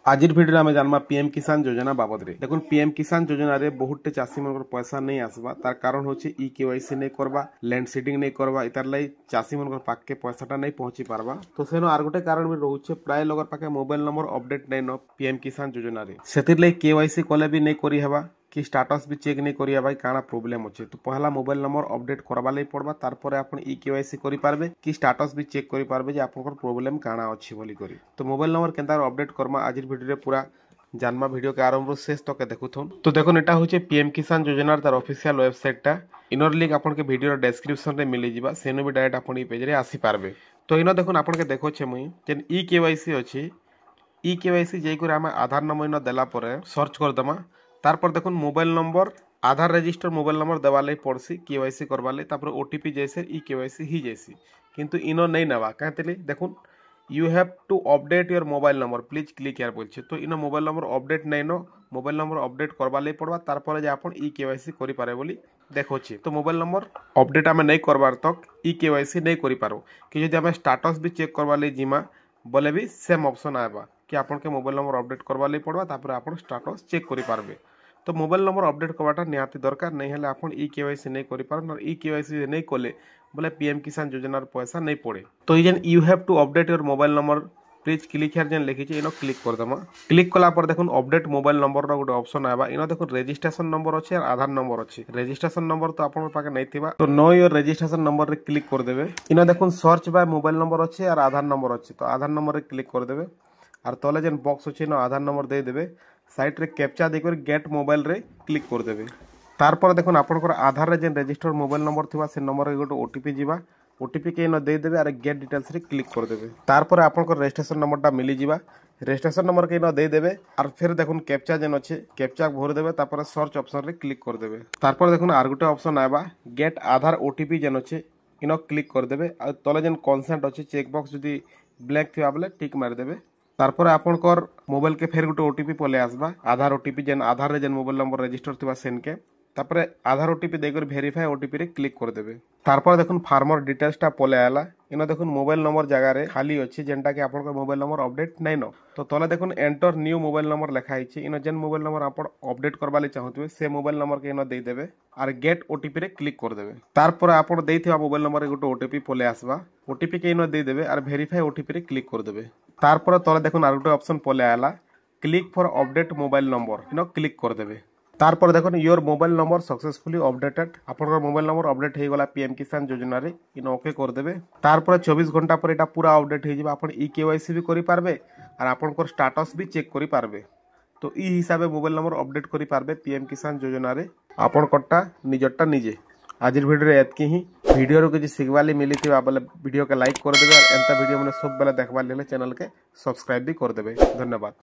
आज भिडियो आम जाना पीएम किसान योजना बाबद रे। देखो पीएम किसान योजना रे बहुत चाषी मन पैसा नहीं आसवा तार कारण होची ई केवाईसी नहीं करवा, लैंड सीडिंग नहीं करवा, इतार लाई चाषी मन पाके पैसाटा नहीं पहुंची पारवा। तो सेनो आर गोटे कारण भी रोचे प्राय लोगर पाके मोबाइल नंबर अपडेट नहीं न पीएम किसान योजना रे। सेतिर लाई केवाईसी कले भी नहीं करी हवा कि स्टाटस भी चेक नहीं करिया भाई काना प्रॉब्लम अच्छे। तो पहला मोबाइल नंबर अपडेट करवा लई पड़वा, तारपरे आपण ई केवाईसी करि पारबे कि स्टाटस भी चेक करि पारबे जे आपनकर प्रॉब्लम काना अछि बोली करी। तो मोबाइल नंबर केनता अपडेट करमा आज वीडियो रे पूरा जानमा वीडियो के आरंभ रो शेष तक देखुथन। तो देखो एटा होचे पीएम किसान योजना तार ऑफिशियल वेबसाइट टा। इनर लिंक आपन के वीडियो डिस्क्रिप्शन रे मिली जिबा, सेनो भी डायरेक्ट आपन ई पेज रे आसी पारबे। तो इनो देखुन आपन के देखो छे मुई जेन ई केवाईसी अछि, ई केवाईसी जेई करे हम आधार नंबर इनो देला परे सर्च कर दमा। तारपर देखुन मोबाइल नंबर आधार रजिस्टर मोबाइल नंबर देवाले पड़सी केवाईसी करवाले, तापर ओटीपी जैसे ई केवाईसी ही जैसी किंतु इनो नहीं नवा कहते देखुन you have to update your mobile number please click यार बोलछे। तो इनो मोबाइल नंबर अपडेट नहीं नो, मोबाइल नंबर अपडेट करवाले पड़वा तारपर जे आपन ई केवाईसी करि पारे बोली देखोछि। तो मोबाइल नंबर अपडेट आमे नहीं करबार तक ई केवाईसी नहीं करि पारो कि जदि आमे स्टेटस भी चेक करवाले जिमा बोले भी सेम ऑप्शन आबा कि आपन के मोबाइल नंबर अपडेट करवाले पड़वा तापर आपन स्टेटस चेक करि पारबे। तो मोबाइल नंबर अपडेट करवाटा निहाती दरकार, नहीं हेले आपन ई केवाईसी नहीं करि पारन और ई केवाईसी नहीं कोले बोले पीएम किसान योजनार पैसा नहीं पड़े। तो then you have to update your mobile number please click here then लिखी इनो क्लिक कर दमा। क्लिक कला पर देखुन अपडेट मोबाइल नंबर रो गोटे ऑप्शन आबा। इनो देखुन रजिस्ट्रेशन नंबर अछि और आधार नंबर अछि। रजिस्ट्रेशन नंबर तो आपन पाके नहीं थिबा तो नो योर रजिस्ट्रेशन नंबर रे क्लिक कर देबे। इनो देखुन सर्च बाय मोबाइल नंबर अछि और आधार नंबर अछि, तो आधार नंबर रे क्लिक कर देबे और तले जेन बॉक्स अछि न आधार नंबर दे देबे। साइट रे कैप्चा देकर गेट मोबाइल रे क्लिक कर देबे। तारपर देखुन आपनकर आधार रे जेन रजिस्टर मोबाइल नंबर थिबा से नंबर रे गोटे ओटीपी जिबा, ओटीपी के न दे देबे और गेट डिटेल्स रे क्लिक कर देबे। तारपर आपनकर रजिस्ट्रेशन नंबरटा मिली जिबा, रजिस्ट्रेशन नंबर के न दे देबे और फिर देखुन कैप्चा जेन अछि कैप्चा भर देबे, तापर सर्च ऑप्शन रे क्लिक कर देबे। तारपर देखुन आर गोटे ऑप्शन आबा गेट आधार ओटीपी जेन अछि इनो क्लिक कर देबे और तले जेन कंसेंट अछि चेक बॉक्स जदी ब्लैक थिबा बोले टिक मार देबे। तारपर आपनकर मोबाइल के फेर गोटे ओटीपी पले आसबा, आधार ओटीपी जेन आधार रे जेन मोबाइल नंबर रजिस्टर थिबा सेन के, तापर आधार ओटीपी देकर वेरीफाई ओटीपी रे क्लिक कर देबे। तारपर देखुन फार्मर डिटेल्स टा पले आला। इनो देखुन मोबाइल नंबर जगह रे खाली अछि जेनटा कि आपनकर मोबाइल नंबर अपडेट नै न। तो तले देखुन एंटर न्यू मोबाइल नंबर लिखा हिछि। इनो जेन मोबाइल नंबर आपन अपडेट करबा ले चाहथबे से मोबाइल नंबर के इनो दे देबे और गेट ओटीपी रे क्लिक कर देबे। तारपर आपन देथिबा मोबाइल नंबर रे गोटे ओटीपी पले आसबा, ओटीपी के इनो दे देबे और वेरीफाई ओटीपी रे क्लिक कर देबे। तारपर तले देखुन आर गोटे ऑप्शन पले आला click for update mobile number Eno click कर देबे। तारपर देखुन your mobile number successfully updated, आपनकर मोबाइल नंबर अपडेट हे गला पीएम किसान योजना रे इनो ओके कर देबे। तारपर 24 घंटा पर एटा पूरा अपडेट हे जिबा, आपन ई केवाईसी भी करि पारबे और आपनकर स्टेटस भी चेक करि पारबे। तो ई हिसाबे मोबाइल नंबर अपडेट करि पारबे पीएम किसान योजना रे आपन कट्टा निजटा निजे। आज वीडियो रे एतकी ही। वीडियो रो किछि सिखवाली मिली थिबा बोले वीडियो के लाइक कर देबे और एंता वीडियो माने सब बेला देखबा लेले चैनल के सब्सक्राइब भी कर देबे। धन्यवाद।